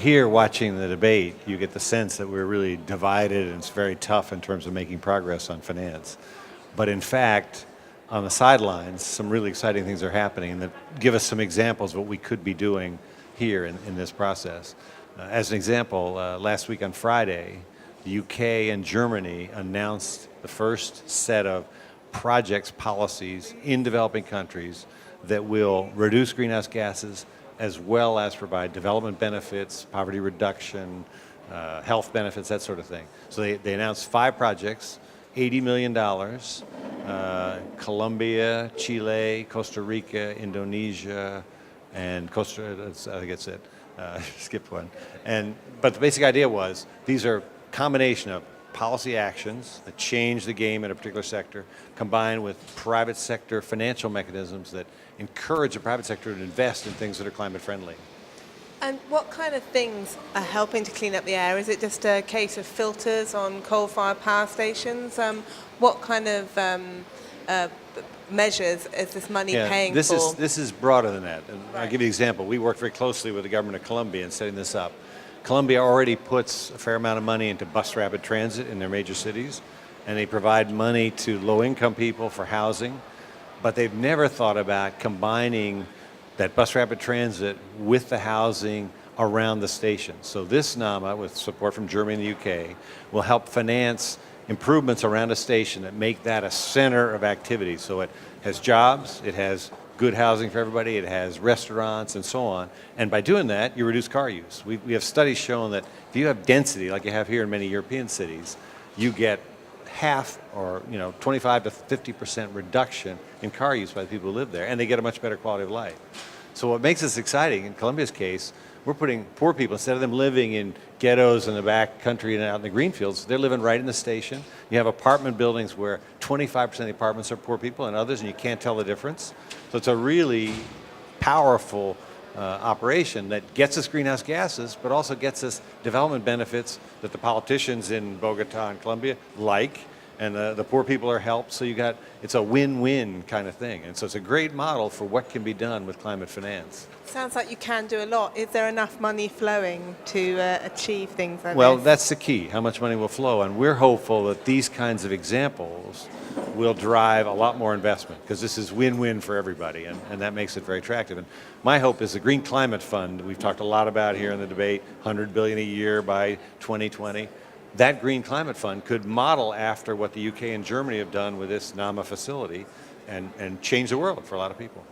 Here, watching the debate, you get the sense that we're really divided and it's very tough in terms of making progress on finance. But in fact, on the sidelines, some really exciting things are happening that give us some examples of what we could be doing here in this process. As an example, last week on Friday, the UK and Germany announced the first set of projects, policies in developing countries that will reduce greenhouse gases as well as provide development benefits, poverty reduction, health benefits, that sort of thing. So they announced 5 projects, $80 million, Colombia, Chile, Costa Rica, Indonesia, and I think that's it. Skipped one. But the basic idea was these are a combination of policy actions that change the game in a particular sector, combined with private sector financial mechanisms that encourage the private sector to invest in things that are climate friendly. And what kind of things are helping to clean up the air? Is it just a case of filters on coal-fired power stations? What kind of measures is this money paying for? This is broader than that. And Right. I'll give you an example. We worked very closely with the government of Colombia in setting this up. Colombia already puts a fair amount of money into bus rapid transit in their major cities, and they provide money to low-income people for housing, but they've never thought about combining that bus rapid transit with the housing around the station. So this NAMA, with support from Germany and the UK, will help finance improvements around a station that make that a center of activity. So it has jobs, it has good housing for everybody, it has restaurants and so on. And by doing that, you reduce car use. We have studies showing that if you have density, like you have here in many European cities, you get half or 25 to 50% reduction in car use by the people who live there, and they get a much better quality of life. So what makes this exciting, in Colombia's case, we're putting poor people, instead of them living in ghettos in the back country and out in the green fields, they're living right in the station. You have apartment buildings where 25% of the apartments are poor people and others, and you can't tell the difference. So it's a really powerful operation that gets us greenhouse gases, but also gets us development benefits that the politicians in Bogota and Colombia like, and the poor people are helped. So it's a win-win kind of thing. And so it's a great model for what can be done with climate finance. Sounds like you can do a lot. Is there enough money flowing to achieve things like Well, this? that's the key, how much money will flow. And we're hopeful that these kinds of examples will drive a lot more investment, because this is win-win for everybody, and that makes it very attractive. And my hope is the Green Climate Fund, we've talked a lot about here in the debate, $100 billion a year by 2020. That Green Climate Fund could model after what the UK and Germany have done with this NAMA facility and change the world for a lot of people.